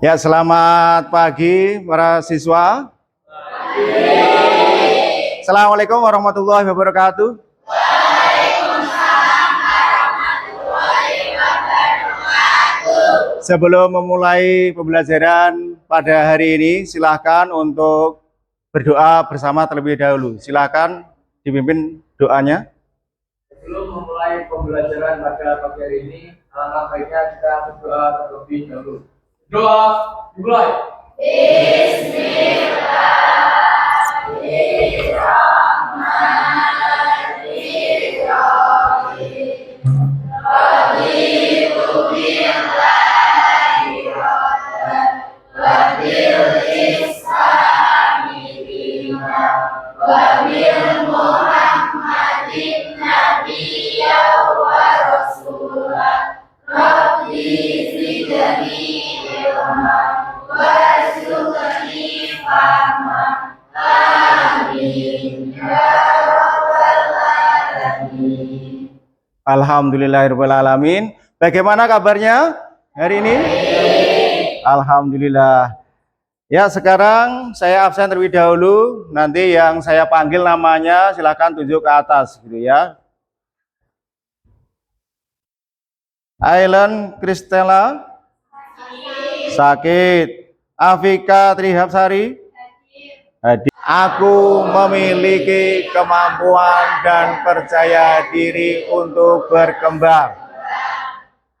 Ya, selamat pagi para siswa. Assalamualaikum warahmatullahi wabarakatuh. Sebelum memulai pembelajaran pada hari ini, silakan untuk berdoa bersama terlebih dahulu. Silakan dipimpin doanya. Sebelum memulai pembelajaran pada pagi hari ini, alangkah baiknya kita berdoa terlebih dahulu. Doa dimulai. Alhamdulillahirrahmanirrahim. Bagaimana kabarnya hari ini? Alhamdulillah. Ya, sekarang saya absen terlebih dahulu. Nanti yang saya panggil namanya silakan tunjuk ke atas gitu ya. Ailen Kristela sakit. Afika Trihapsari hadir. Aku memiliki kemampuan dan percaya diri untuk berkembang.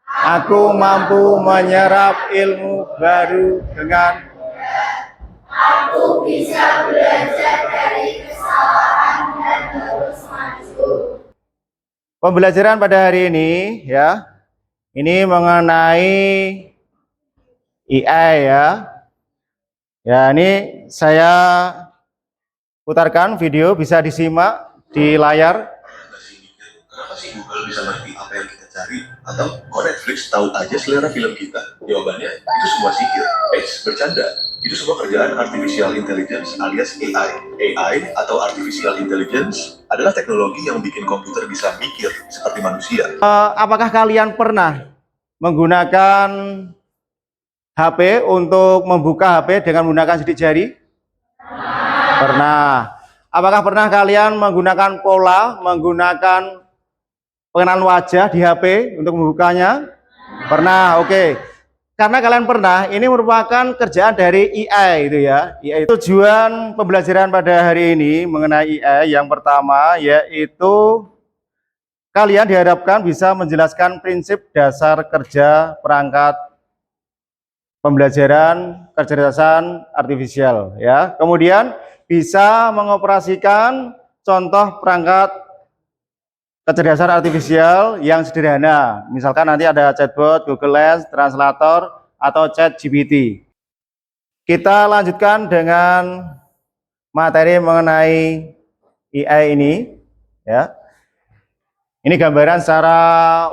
Aku mampu menyerap ilmu baru dengan Aku bisa belajar dari kesalahan dan terus maju. Pembelajaran pada hari ini ya. Ini mengenai AI ya. Ya, ini saya putarkan video, bisa disimak di layar. Kenapa sih Google bisa ngerti apa yang kita cari? Atau kok Netflix tahu aja selera film kita? Jawabannya, itu semua sihir. Bercanda. Itu semua kerjaan Artificial Intelligence alias AI. AI atau Artificial Intelligence adalah teknologi yang bikin komputer bisa mikir seperti manusia. Apakah kalian pernah menggunakan HP untuk membuka HP dengan menggunakan sidik jari? Pernah. Apakah pernah kalian menggunakan menggunakan pengenalan wajah di HP untuk membukanya? Pernah, oke. Karena kalian pernah, ini merupakan kerjaan dari AI itu ya. AI. Tujuan pembelajaran pada hari ini mengenai AI yang pertama yaitu kalian diharapkan bisa menjelaskan prinsip dasar kerja perangkat pembelajaran kecerdasan artifisial ya. Kemudian bisa mengoperasikan contoh perangkat kecerdasan artifisial yang sederhana. Misalkan nanti ada chatbot, Google Lens, translator, atau ChatGPT. Kita lanjutkan dengan materi mengenai AI ini ya. Ini gambaran secara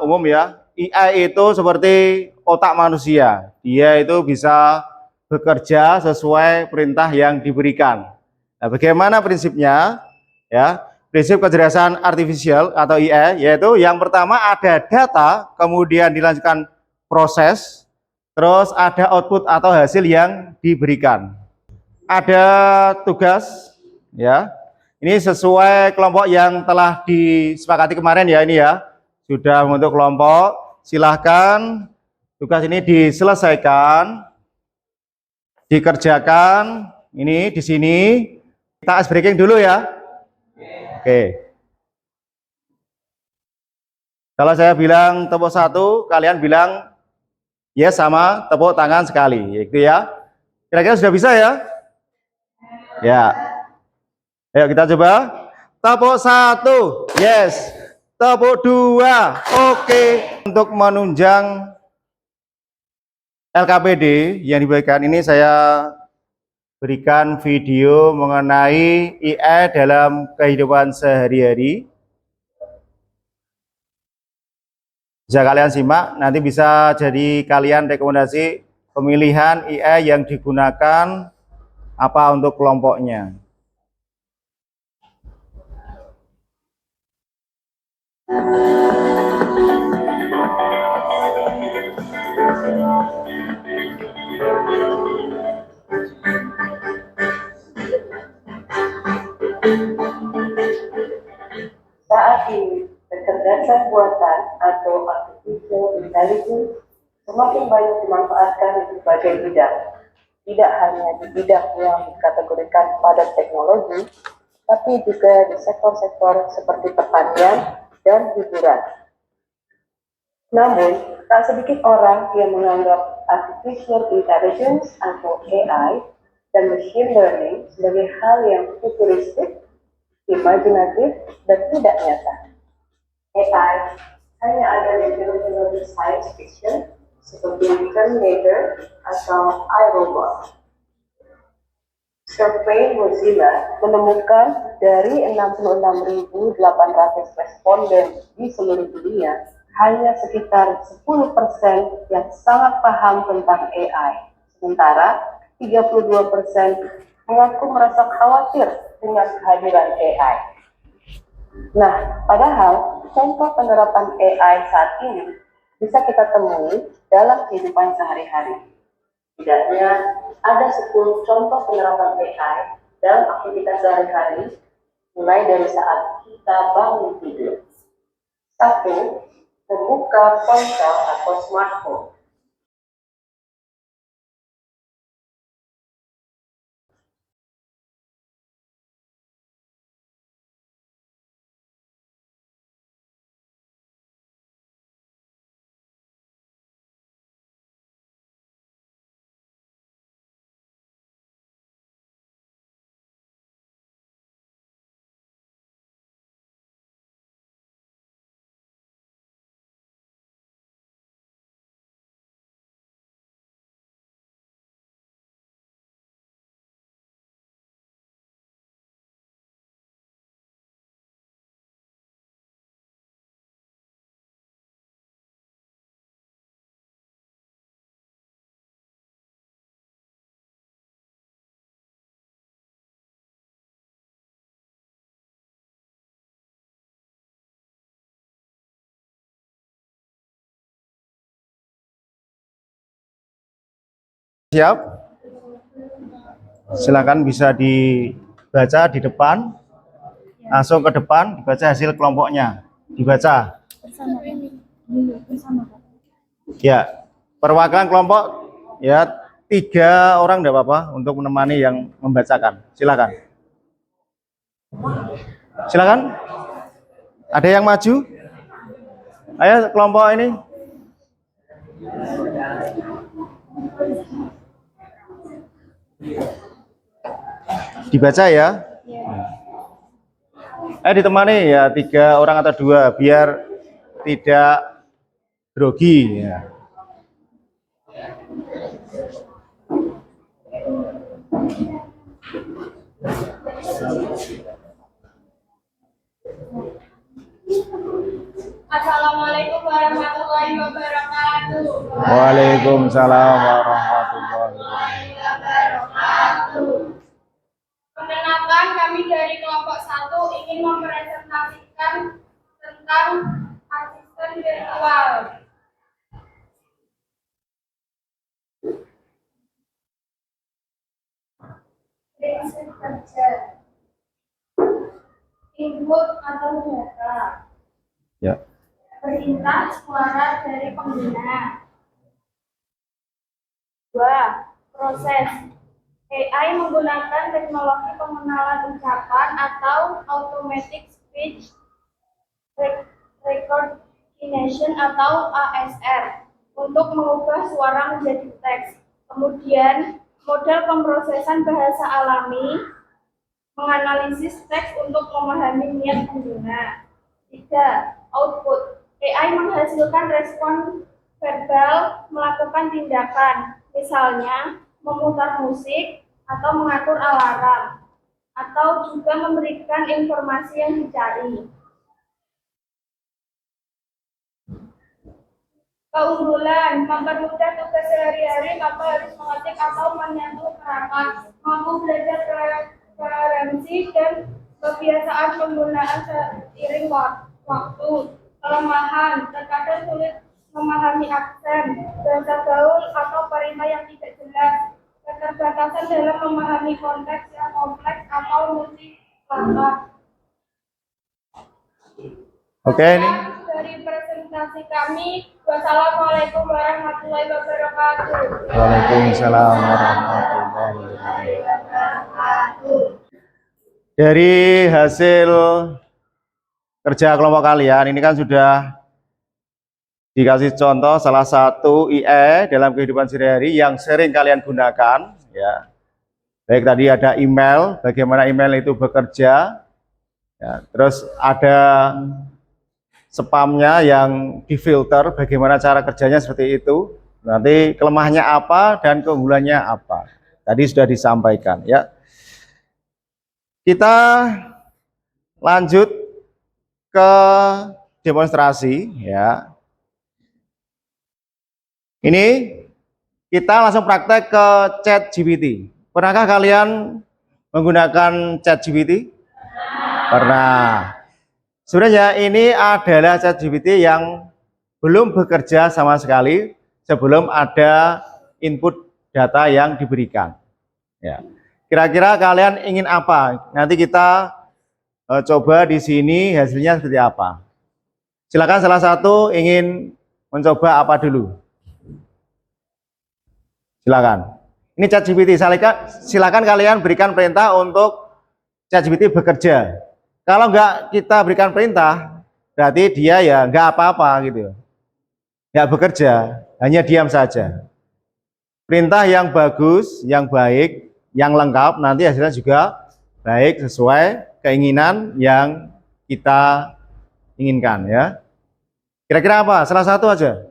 umum ya. AI itu seperti otak manusia. Dia itu bisa bekerja sesuai perintah yang diberikan. Nah, bagaimana prinsipnya? Ya, prinsip kecerdasan artifisial atau AI yaitu yang pertama ada data, kemudian dilanjutkan proses, terus ada output atau hasil yang diberikan. Ada tugas ya. Ini sesuai kelompok yang telah disepakati kemarin ya, ini ya. Sudah membentuk kelompok. Silahkan tugas ini diselesaikan, dikerjakan. Ini di sini kita ice breaking dulu ya. Oke. Kalau saya bilang tepuk satu, kalian bilang yes sama tepuk tangan sekali, gitu ya. Kira-kira sudah bisa ya? Ya. Ayo kita coba. Tepuk satu, yes. Tepuk dua, oke. Untuk menunjang LKPD yang diberikan ini saya berikan video mengenai AI dalam kehidupan sehari-hari. Bisa kalian simak, nanti bisa jadi kalian rekomendasi pemilihan AI yang digunakan apa untuk kelompoknya. atau artificial intelligence semakin banyak dimanfaatkan di berbagai bidang, tidak hanya di bidang yang dikategorikan padat teknologi, tapi juga di sektor-sektor seperti pertanian dan hiburan. Namun, tak sedikit orang yang menganggap artificial intelligence atau AI dan machine learning sebagai hal yang futuristik, imajinatif, dan tidak nyata. AI hanya ada di film-film science fiction seperti Terminator atau iRobot. Survei Mozilla menemukan dari 66.800 responden di seluruh dunia, hanya sekitar 10% yang sangat paham tentang AI. Sementara 32% mengaku merasa khawatir dengan kehadiran AI. Nah, padahal contoh penerapan AI saat ini bisa kita temui dalam kehidupan sehari-hari. Setidaknya ada 10 contoh penerapan AI dalam aktivitas sehari-hari, mulai dari saat kita bangun tidur. 1. Membuka ponsel atau smartphone. Siap? Silakan bisa dibaca di depan, langsung ke depan, dibaca hasil kelompoknya. Dibaca. Ya, perwakilan kelompok ya 3 orang tidak apa-apa untuk menemani yang membacakan. Silakan. Silakan. Ada yang maju? Ayo kelompok ini. Dibaca ya. Ditemani ya 3 orang atau 2 biar tidak grogi ya. Assalamualaikum warahmatullahi wabarakatuh. Waalaikumsalam warahmatullahi wabarakatuh. Perkenalkan, kami dari kelompok 1 ingin mempresentasikan tentang asisten virtual. Prinsip kerja. Input atau data. Ya. Perintah suara dari pengguna. 2. Proses. AI menggunakan teknologi pengenalan ucapan atau automatic speech recognition atau ASR untuk mengubah suara menjadi teks. Kemudian, model pemrosesan bahasa alami menganalisis teks untuk memahami niat pengguna. 3. Output. AI menghasilkan respon verbal melakukan tindakan, misalnya memutar musik atau mengatur alarm, atau juga memberikan informasi yang dicari. Keunggulan, mempermudah tugas sehari-hari tanpa harus mengetik atau menyentuh perangkat, mampu belajar preferensi dan kebiasaan penggunaan seiring waktu. Kelemahan, terkadang sulit memahami aksen, bahasa gaul atau perintah yang tidak jelas, keterbatasan dalam memahami konteks yang kompleks atau multi-langkah. Oke, ini. Dari presentasi instansi kami. Wassalamualaikum warahmatullahi wabarakatuh. Waalaikumsalam warahmatullahi wabarakatuh. Dari hasil kerja kelompok kalian ini kan sudah dikasih contoh salah satu IE dalam kehidupan sehari-hari yang sering kalian gunakan, ya. Baik tadi ada email, bagaimana email itu bekerja, ya. Terus ada spamnya yang difilter, bagaimana cara kerjanya seperti itu. Nanti kelemahannya apa dan keunggulannya apa. Tadi sudah disampaikan, ya. Kita lanjut ke demonstrasi, ya. Ini kita langsung praktek ke ChatGPT. Pernahkah kalian menggunakan ChatGPT? Pernah. Sebenarnya ini adalah ChatGPT yang belum bekerja sama sekali sebelum ada input data yang diberikan. Ya. Kira-kira kalian ingin apa? Nanti kita coba di sini hasilnya seperti apa. Silakan salah satu ingin mencoba apa dulu? Silakan. Ini ChatGPT. Silakan kalian berikan perintah untuk ChatGPT bekerja. Kalau nggak kita berikan perintah, berarti dia ya nggak apa-apa gitu. Nggak bekerja, hanya diam saja. Perintah yang bagus, yang baik, yang lengkap, nanti hasilnya juga baik sesuai keinginan yang kita inginkan, ya. Kira-kira apa? Salah satu aja.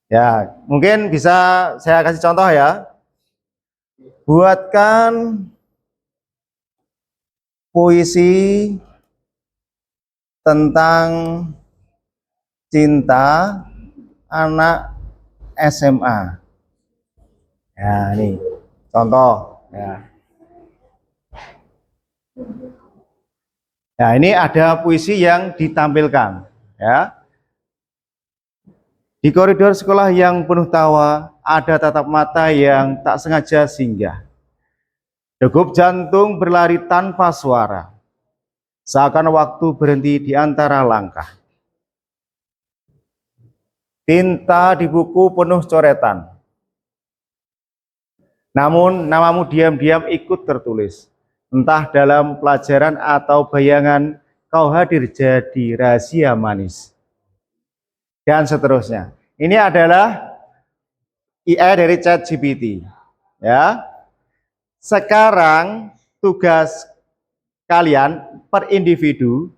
Ya, mungkin bisa saya kasih contoh ya. Buatkan puisi tentang cinta anak SMA. Ya, ini contoh ya. Ya, ini ada puisi yang ditampilkan ya. Di koridor sekolah yang penuh tawa, ada tatap mata yang tak sengaja singgah. Degup jantung berlari tanpa suara, seakan waktu berhenti di antara langkah. Tinta di buku penuh coretan, namun namamu diam-diam ikut tertulis. Entah dalam pelajaran atau bayangan, kau hadir jadi rahasia manis. Dan seterusnya. Ini adalah IE dari ChatGPT. Ya. Sekarang tugas kalian per individu,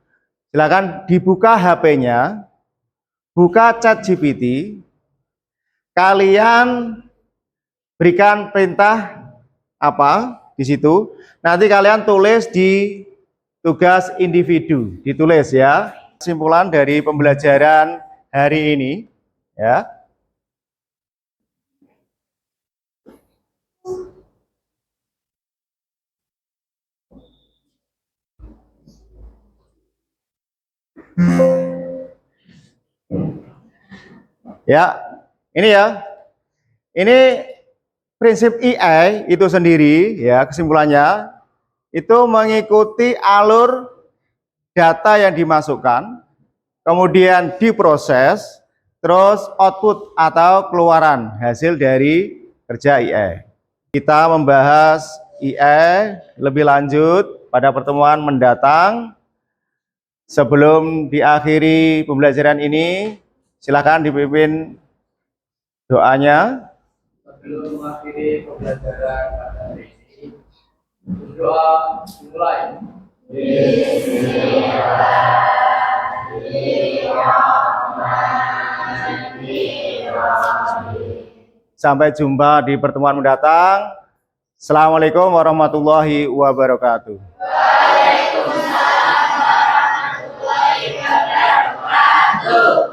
silakan dibuka HP-nya, buka ChatGPT, kalian berikan perintah apa di situ. Nanti kalian tulis di tugas individu, ditulis ya. Kesimpulan dari pembelajaran hari ini, ya. Ya, ini ya. Ini prinsip IE itu sendiri ya, kesimpulannya itu mengikuti alur data yang dimasukkan, kemudian diproses, terus output atau keluaran hasil dari kerja IE. Kita membahas IE lebih lanjut pada pertemuan mendatang. Sebelum diakhiri pembelajaran ini, silakan dipimpin doanya. Sebelum mengakhiri pembelajaran pada hari ini, berdoa dimulai. Sampai jumpa di pertemuan mendatang. Assalamualaikum warahmatullahi wabarakatuh. Waalaikumsalam warahmatullahi wabarakatuh.